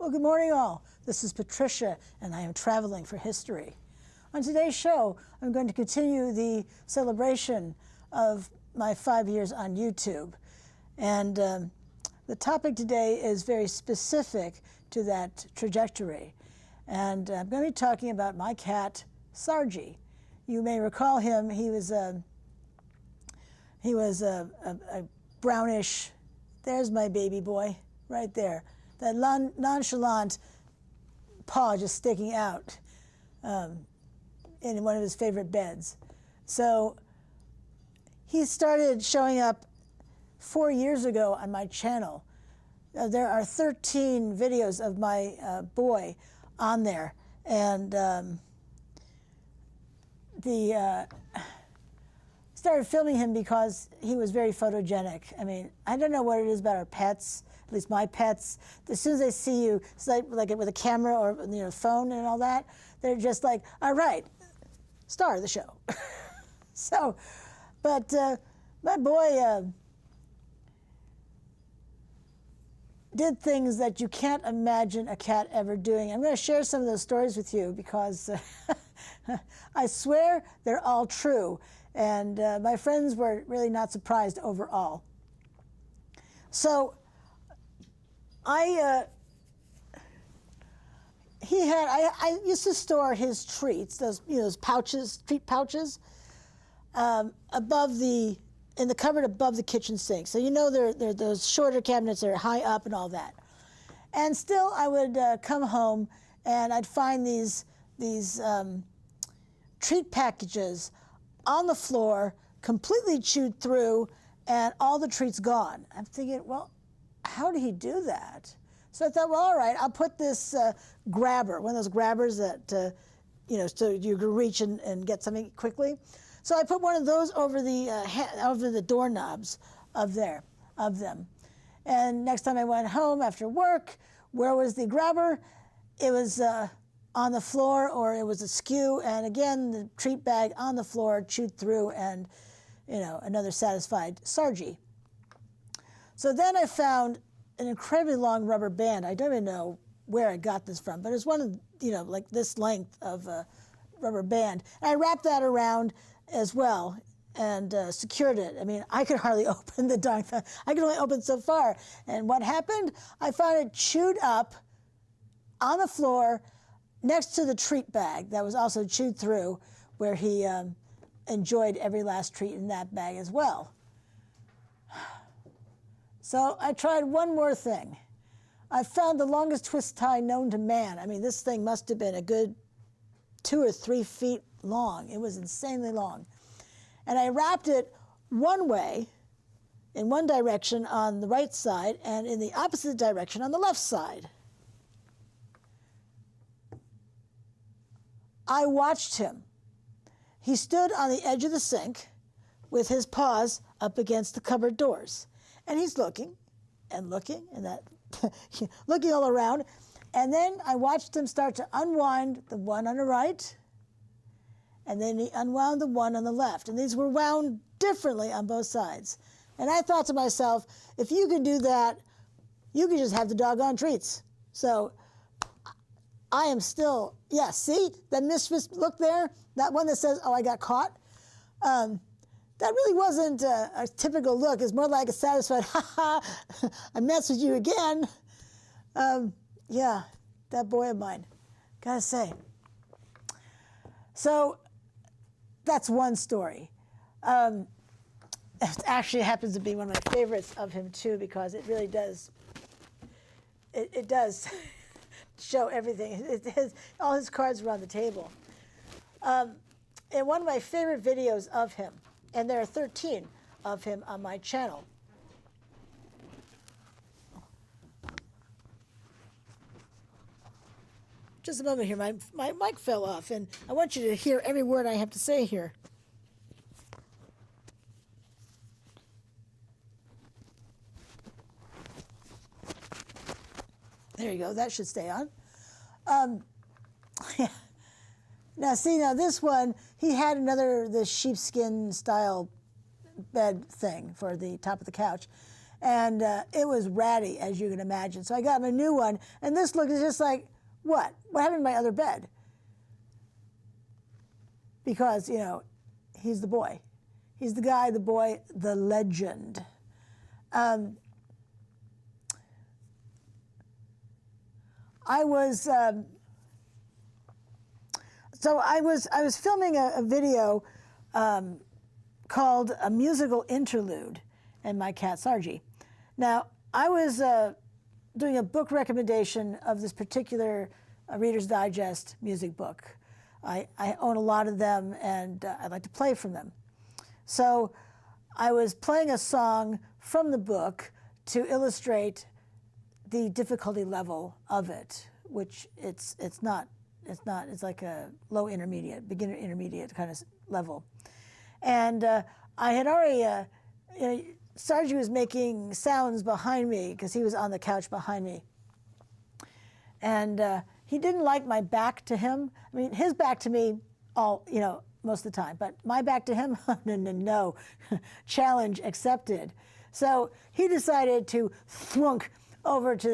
Well, good morning all. This is Patricia and I am traveling for history. On today's show, I'm going to continue the celebration of my 5 years on YouTube. And the topic today is very specific to that trajectory. And I'm going to be talking about my cat, Sargy. You may recall him. He was a brownish, there's my baby boy, right there. That nonchalant paw just sticking out in one of his favorite beds. So he started showing up 4 years ago on my channel. There are 13 videos of my boy on there. And started filming him because he was very photogenic. I mean, I don't know what it is about our pets, at least my pets. As soon as they see you, it's like with a camera or phone and all that, they're just like, all right, star of the show. So, but my boy did things that you can't imagine a cat ever doing. I'm going to share some of those stories with you because I swear they're all true. And my friends were really not surprised overall. So I used to store his treats, those pouches, treat pouches, in the cupboard above the kitchen sink. So they're those shorter cabinets that are high up and all that. And still, I would come home and I'd find these treat packages on the floor, completely chewed through, and all the treats gone. I'm thinking, well, how did he do that? So I thought, well, all right, I'll put this grabber, one of those grabbers that, so you can reach and get something quickly. So I put one of those over the doorknobs of them. And next time I went home after work, where was the grabber? It was on the floor, or it was askew, and again, the treat bag on the floor, chewed through, and another satisfied Sargy. So then I found an incredibly long rubber band. I don't even know where I got this from, but it's one of, like this length of rubber band. And I wrapped that around as well and secured it. I mean, I could hardly open the darn thing. I could only open so far. And what happened? I found it chewed up on the floor next to the treat bag that was also chewed through, where he enjoyed every last treat in that bag as well. So I tried one more thing. I found the longest twist tie known to man. I mean, this thing must have been a good 2 or 3 feet long. It was insanely long. And I wrapped it one way, in one direction on the right side, and in the opposite direction on the left side. I watched him. He stood on the edge of the sink with his paws up against the cupboard doors. And he's looking and looking and looking all around. And then I watched him start to unwind the one on the right, and then he unwound the one on the left. And these were wound differently on both sides. And I thought to myself, if you can do that, you can just have the doggone treats. So I am still, yeah, see that mischievous look there? That one that says, oh, I got caught? That really wasn't a typical look. It's more like a satisfied, ha ha, I messed with you again. Yeah, that boy of mine, gotta say. So that's one story. It actually happens to be one of my favorites of him too, because it really does, it does show everything. All his cards were on the table. And one of my favorite videos of him, and there are 13 of him on my channel. Just a moment here, my mic fell off, and I want you to hear every word I have to say here. There you go, that should stay on. Now see, this one, he had the sheepskin style bed thing for the top of the couch. And it was ratty, as you can imagine. So I got him a new one, and this look is just like, what? What happened to my other bed? Because, you know, he's the boy. He's the guy, the boy, the legend. I was filming a video called A Musical Interlude and my cat Sargie. Now, I was doing a book recommendation of this particular Reader's Digest music book. I own a lot of them, and I'd like to play from them. So I was playing a song from the book to illustrate the difficulty level of it, which it's like a low intermediate, beginner intermediate kind of level. And I had already, Sargie was making sounds behind me because he was on the couch behind me. And he didn't like my back to him. I mean, his back to me most of the time, but my back to him, no, challenge accepted. So he decided to thwunk over to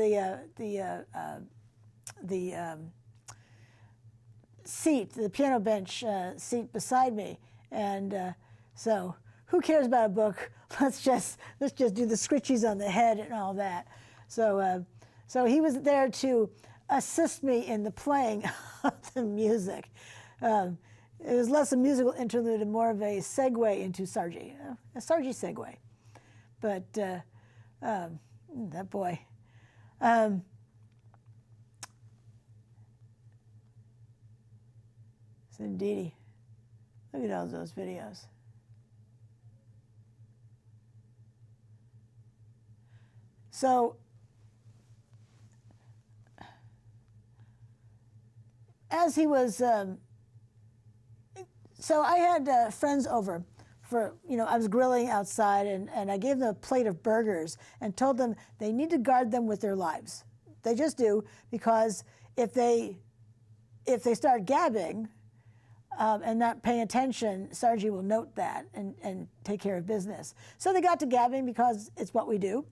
the seat, the piano bench seat beside me, and so who cares about a book? Let's just do the scritchies on the head and all that. So so he was there to assist me in the playing of the music. It was less a musical interlude and more of a segue into Sargie, a Sargie segue. But that boy. So indeedy, look at all those videos. So as he was, so I had friends over for, I was grilling outside, and I gave them a plate of burgers and told them they need to guard them with their lives. They just do, because if they start gabbing and not paying attention, Sargie will note that and take care of business. So they got to gabbing because it's what we do.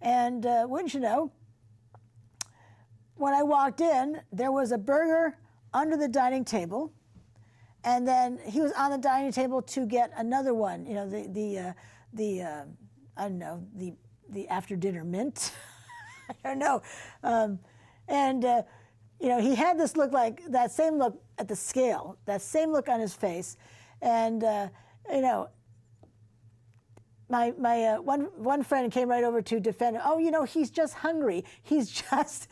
And wouldn't you know, when I walked in, there was a burger under the dining table, and then he was on the dining table to get another one. I don't know, the after dinner mint. I don't know, he had this look, like that same look at the scale, that same look on his face, and my one friend came right over to defend him. Oh, he's just hungry. He's just,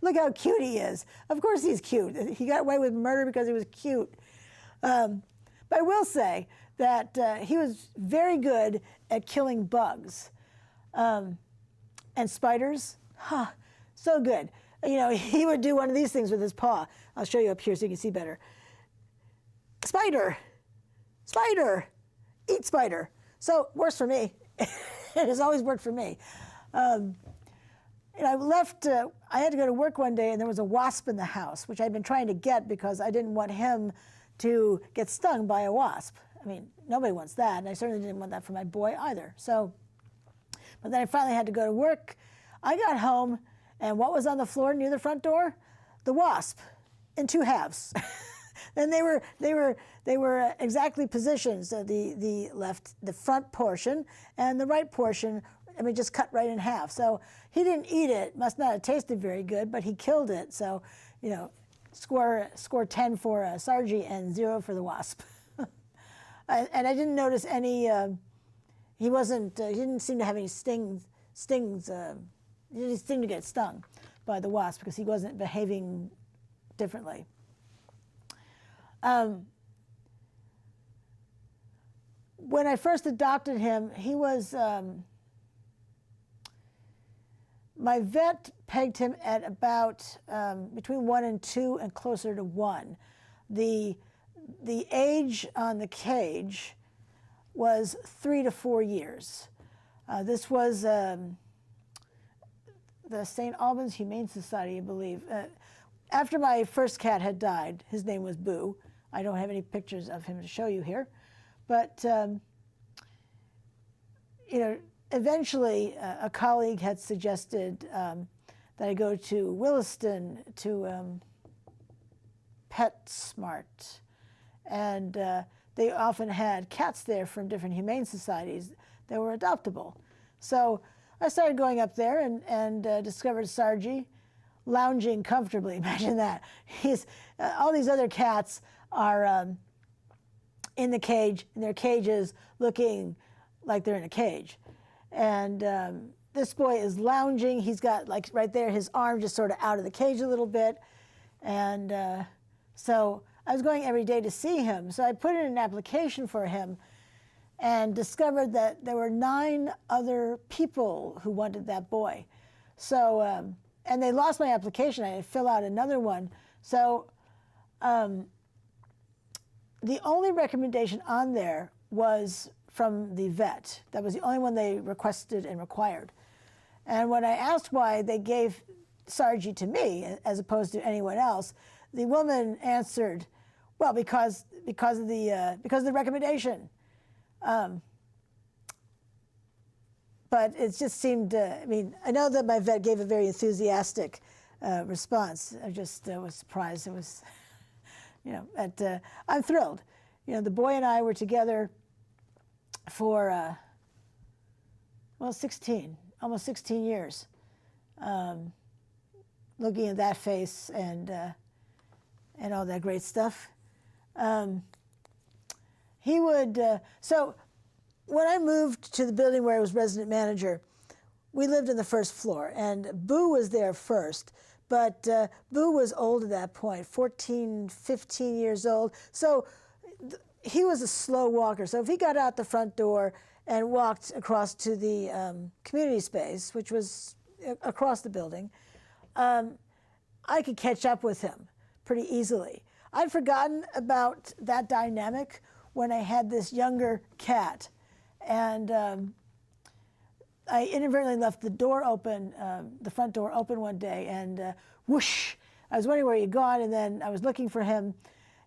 look how cute he is. Of course he's cute. He got away with murder because he was cute. But I will say that he was very good at killing bugs and spiders. So good. He would do one of these things with his paw. I'll show you up here so you can see better. Spider, spider, eat spider. So works for me. It has always worked for me. I left, I had to go to work one day, and there was a wasp in the house, which I'd been trying to get because I didn't want him to get stung by a wasp. I mean, nobody wants that, and I certainly didn't want that for my boy either. So, but then I finally had to go to work. I got home, and what was on the floor near the front door? The wasp, in two halves. And they were exactly positioned. So the front portion and the right portion, just cut right in half. So he didn't eat it. Must not have tasted very good, but he killed it. So, score 10 for Sargie and 0 for the wasp. And I didn't notice any. He didn't seem to have any stings. He didn't seem to get stung by the wasp because he wasn't behaving differently. When I first adopted him, he was, my vet pegged him at about between 1 and 2 and closer to 1. The age on the cage was 3 to 4 years. This was the St. Albans Humane Society, I believe. After my first cat had died, his name was Boo. I don't have any pictures of him to show you here. But, eventually, a colleague had suggested that I go to Williston to PetSmart, and they often had cats there from different humane societies that were adoptable. So I started going up there and discovered Sargi lounging comfortably. Imagine that. He's all these other cats are in the cage, in their cages, looking like they're in a cage. And this boy is lounging. He's got, like, right there, his arm just sort of out of the cage a little bit. And so I was going every day to see him. So I put in an application for him and discovered that there were 9 other people who wanted that boy. So, and they lost my application. I had to fill out another one. So the only recommendation on there was from the vet. That was the only one they requested and required. And when I asked why they gave Sargi to me as opposed to anyone else, the woman answered, well, because of the recommendation. But it just seemed, I mean, I know that my vet gave a very enthusiastic response. I just was surprised. It was, you know, I'm thrilled. You know, the boy and I were together for, well, almost 16 years, looking at that face and all that great stuff. He would, so when I moved to the building where I was resident manager, we lived on the first floor, and Boo was there first. But Boo was old at that point, 14, 15 years old. So he was a slow walker. So if he got out the front door and walked across to the community space, which was across the building, I could catch up with him pretty easily. I'd forgotten about that dynamic when I had this younger cat. And I inadvertently left the door open, the front door open one day, and whoosh, I was wondering where he'd gone, and then I was looking for him.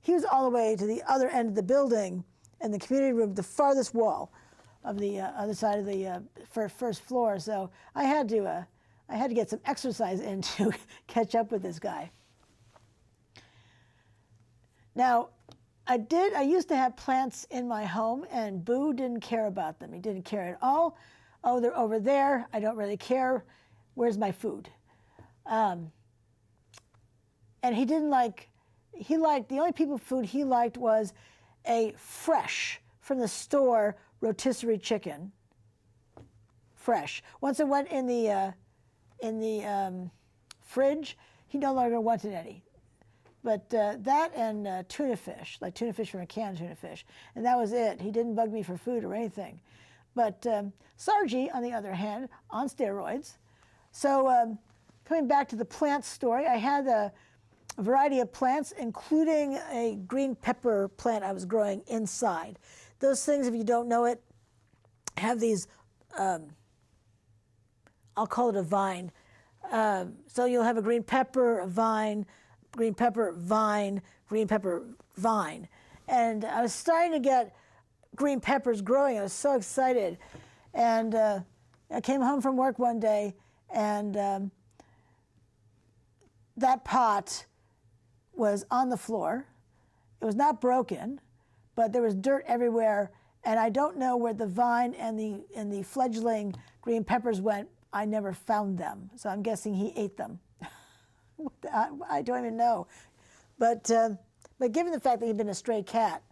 He was all the way to the other end of the building in the community room, the farthest wall of the other side of the first floor. So I had to get some exercise in to catch up with this guy. Now, I used to have plants in my home, and Boo didn't care about them. He didn't care at all. Oh, they're over there. I don't really care. Where's my food? And he didn't like, the only people food he liked was a fresh from the store rotisserie chicken. Fresh. Once it went in the fridge, he no longer wanted any. But that and tuna fish, like tuna fish from a can, tuna fish. And that was it. He didn't bug me for food or anything. But Sargi, on the other hand, on steroids. So coming back to the plant story, I had a variety of plants, including a green pepper plant I was growing inside. Those things, if you don't know it, have these, I'll call it a vine. So you'll have a green pepper, a vine, green pepper, vine, green pepper, vine. And I was starting to get green peppers growing. I was so excited. And I came home from work one day, and that pot was on the floor. It was not broken, but there was dirt everywhere. And I don't know where the vine and the fledgling green peppers went. I never found them. So I'm guessing he ate them. I don't even know. But given the fact that he'd been a stray cat,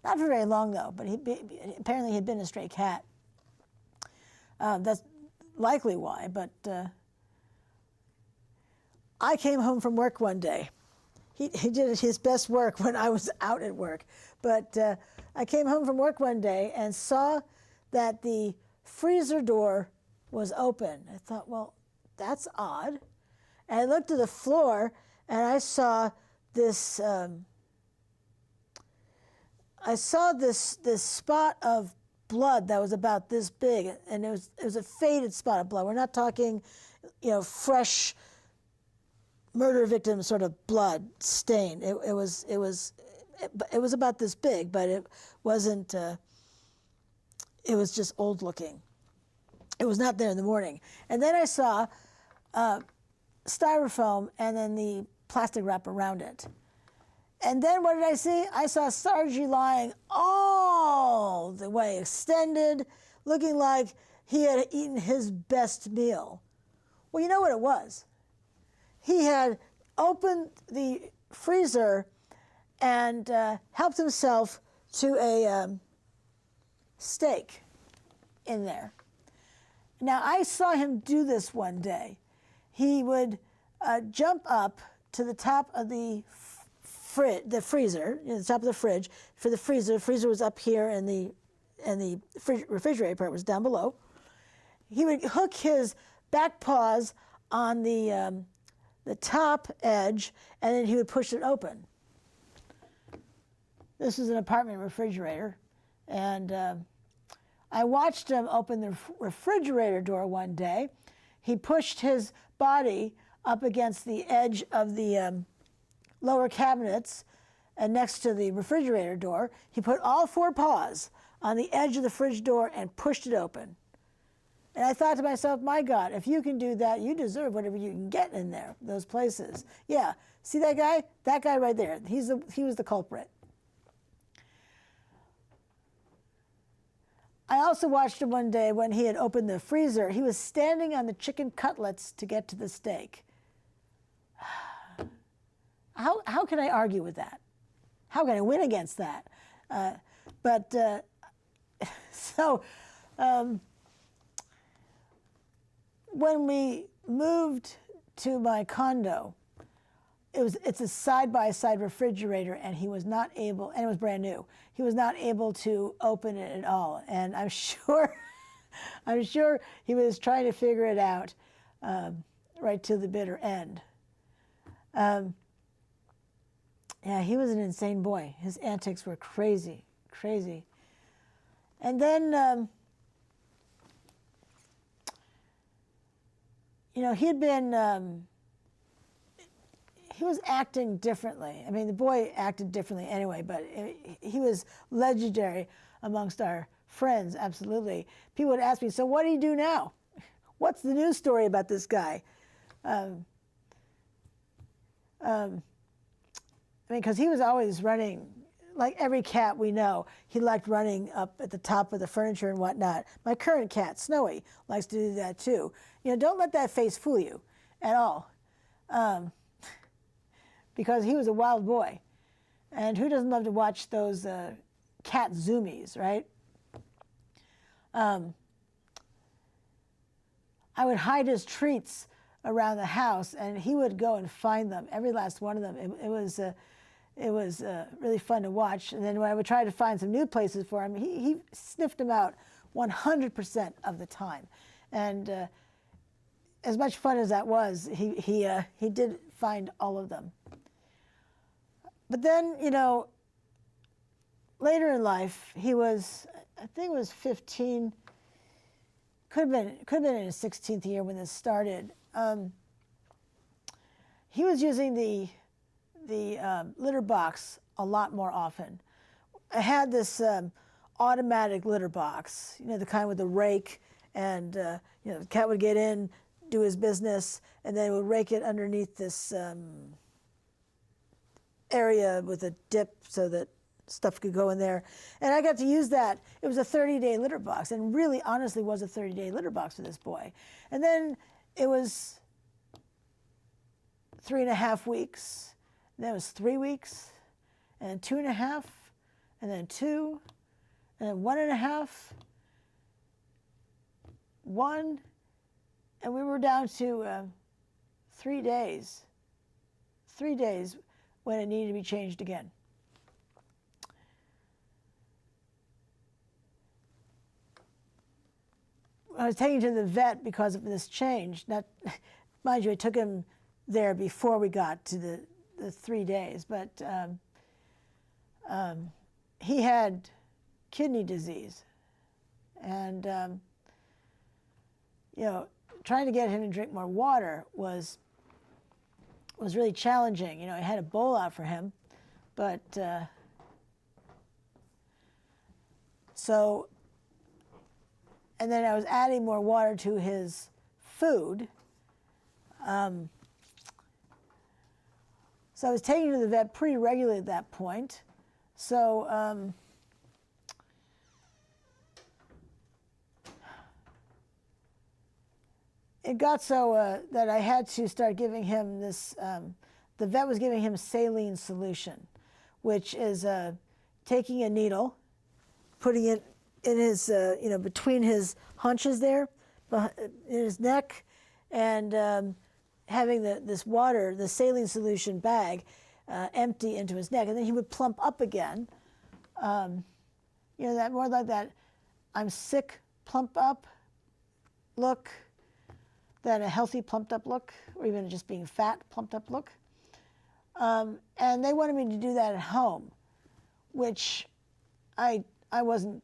not for very long though, but apparently he'd been a stray cat. That's likely why, but I came home from work one day. He did his best work when I was out at work. But I came home from work one day and saw that the freezer door was open. I thought, well, that's odd. And I looked at the floor, and I saw this. I saw this spot of blood that was about this big, and it was a faded spot of blood. We're not talking, fresh murder victim sort of blood stain. It was about this big, but it wasn't. It was just old looking. It was not there in the morning. And then I saw styrofoam and then the plastic wrap around it. And then what did I see? I saw Sargi lying all the way extended, looking like he had eaten his best meal. Well, you know what it was? He had opened the freezer and helped himself to a steak in there. Now, I saw him do this one day. He would jump up to the top of the freezer, the top of the fridge. For the freezer was up here, and the refrigerator part was down below. He would hook his back paws on the top edge, and then he would push it open. This is an apartment refrigerator, and I watched him open the refrigerator door one day. He pushed his body up against the edge of the lower cabinets and next to the refrigerator door. He put all four paws on the edge of the fridge door and pushed it open. And I thought to myself, my God, if you can do that, you deserve whatever you can get in there, those places. Yeah, see that guy? That guy right there. He was the culprit. I also watched him one day when he had opened the freezer. He was standing on the chicken cutlets to get to the steak. How can I argue with that? How can I win against that? When we moved to my condo, it's a side-by-side refrigerator, and he was not able, and it was brand new. He was not able to open it at all, and I'm sure he was trying to figure it out right to the bitter end. Yeah, he was an insane boy. His antics were crazy, crazy. And then, he had been. He was acting differently. I mean, the boy acted differently anyway, but he was legendary amongst our friends, absolutely. People would ask me, so what do you do now? What's the news story about this guy? I mean, because he was always running, like every cat we know, he liked running up at the top of the furniture and whatnot. My current cat, Snowy, likes to do that too. Don't let that face fool you at all. Because he was a wild boy. And who doesn't love to watch those cat zoomies, right? I would hide his treats around the house, and he would go and find them, every last one of them. It was really fun to watch. And then when I would try to find some new places for him, he sniffed them out 100% of the time. And as much fun as that was, he did find all of them. But then, later in life, he was, I think it was 15, could have been in his 16th year when this started. He was using the litter box a lot more often. I had this automatic litter box, the kind with the rake, and the cat would get in, do his business, and then would rake it underneath this area with a dip so that stuff could go in there. And I got to use that. It was a 30-day litter box, and really honestly was a 30-day litter box for this boy. And then it was 3.5 weeks, and then it was 3 weeks, and then 2.5, and then 2, and then 1.5, 1, and we were down to 3 days. 3 days when it needed to be changed again. I was taken to the vet because of this change. Not, mind you, I took him there before we got to the 3 days, but he had kidney disease. And, trying to get him to drink more water was really challenging. I had a bowl out for him, but so and then I was adding more water to his food. So I was taking him to the vet pretty regularly at that point. So it got so that I had to start giving him this, the vet was giving him saline solution, which is taking a needle, putting it in his, between his haunches there, in his neck, and having this water, the saline solution bag, empty into his neck, and then he would plump up again. That more like that I'm sick, plump up look than a healthy, plumped up look, or even just being fat, plumped up look. And they wanted me to do that at home, which I wasn't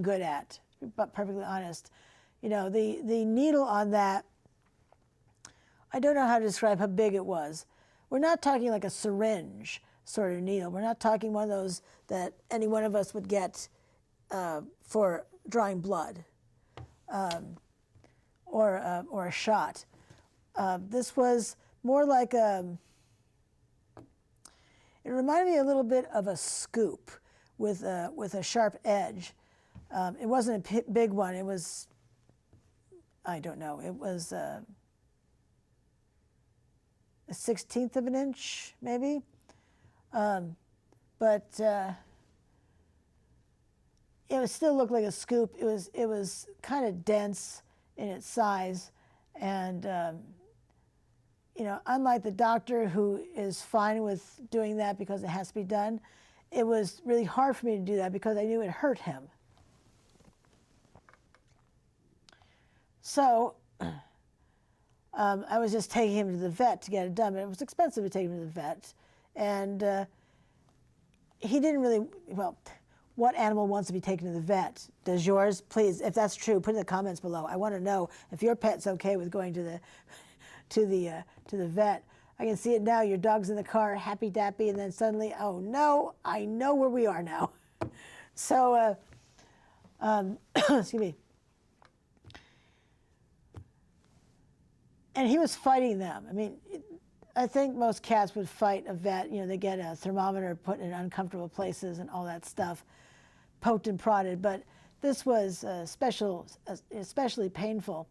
good at, but perfectly honest. The needle on that, I don't know how to describe how big it was. We're not talking like a syringe sort of needle. We're not talking one of those that any one of us would get for drawing blood or a shot. This was more like it reminded me a little bit of a scoop with a sharp edge. It wasn't a big one. It was, I don't know, it was a 1/16 of an inch, maybe. But it still looked like a scoop. It was kind of dense in its size, and unlike the doctor who is fine with doing that because it has to be done, it was really hard for me to do that because I knew it hurt him. So I was just taking him to the vet to get it done, but it was expensive to take him to the vet. And he didn't really, well, what animal wants to be taken to the vet? Does yours? Please, if that's true, put in the comments below. I want to know if your pet's okay with going to the vet. I can see it now. Your dog's in the car, happy dappy, and then suddenly, oh no, I know where we are now. So, excuse me. And he was fighting them. I mean, I think most cats would fight a vet. They get a thermometer put in uncomfortable places and all that stuff, poked and prodded. But this was especially painful.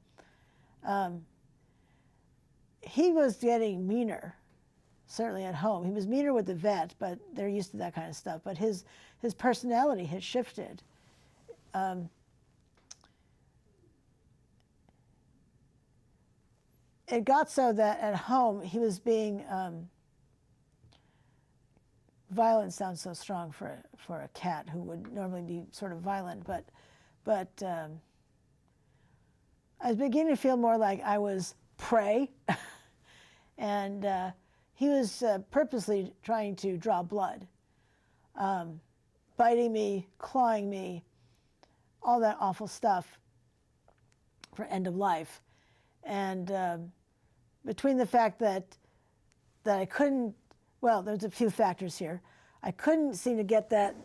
He was getting meaner, certainly at home. He was meaner with the vet, but they're used to that kind of stuff. But his personality had shifted. It got so that at home he was being violent. Sounds so strong for a cat who would normally be sort of violent, but I was beginning to feel more like I was prey, and he was purposely trying to draw blood, biting me, clawing me, all that awful stuff for end of life. And between the fact that I couldn't, well, there's a few factors here. I couldn't seem to get that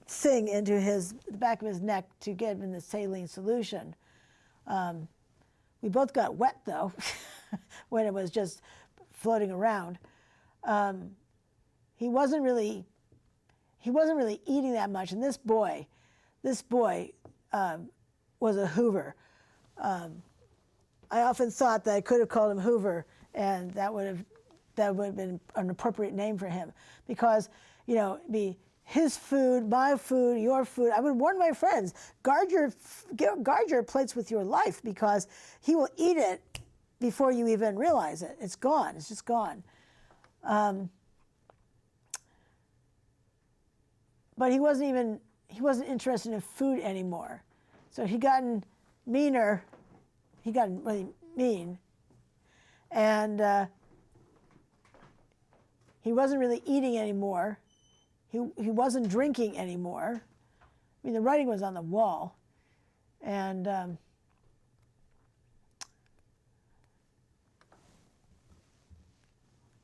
thing into the back of his neck to get him in the saline solution. We both got wet though when it was just floating around. He wasn't really eating that much, and this boy was a Hoover. I often thought that I could have called him Hoover, and that would have been an appropriate name for him, because it'd be his food, my food, your food. I would warn my friends: guard your plates with your life, because he will eat it before you even realize it. It's gone. It's just gone. But he wasn't interested in food anymore. So he'd gotten meaner. He got really mean, and he wasn't really eating anymore. He wasn't drinking anymore. I mean, the writing was on the wall, and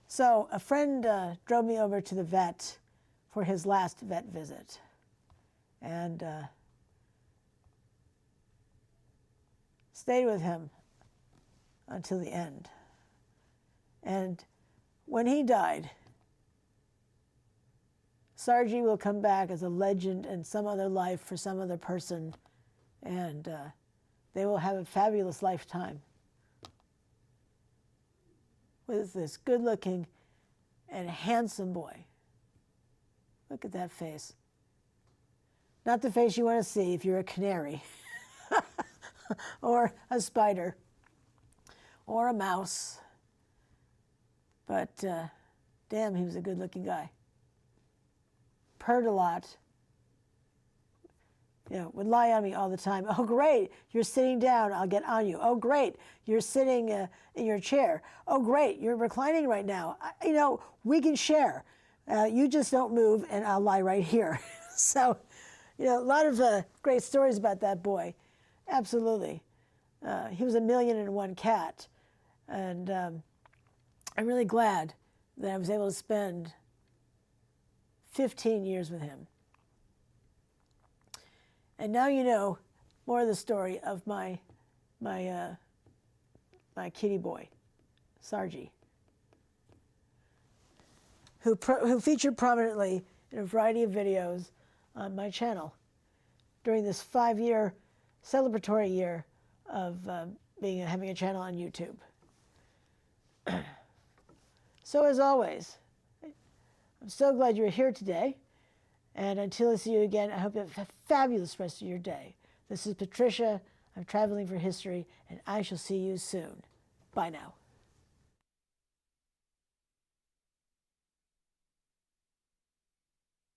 so a friend drove me over to the vet for his last vet visit. and stayed with him until the end. And when he died, Sargi will come back as a legend in some other life for some other person, and they will have a fabulous lifetime with this good-looking and handsome boy. Look at that face. Not the face you want to see if you're a canary or a spider or a mouse. But damn, he was a good-looking guy. Purred a lot. You know, would lie on me all the time. Oh, great, you're sitting down, I'll get on you. Oh, great, you're sitting in your chair. Oh, great, you're reclining right now. You know, we can share. You just don't move, and I'll lie right here. So, you know, a lot of great stories about that boy. Absolutely. He was 1,000,001 cat. And I'm really glad that I was able to spend 15 years with him. And now you know more of the story of my kitty boy, Sargi, who featured prominently in a variety of videos on my channel during this 5-year celebratory year of having a channel on YouTube. So as always, I'm so glad you're here today. And until I see you again, I hope you have a fabulous rest of your day. This is Patricia. I'm traveling for history, and I shall see you soon. Bye now.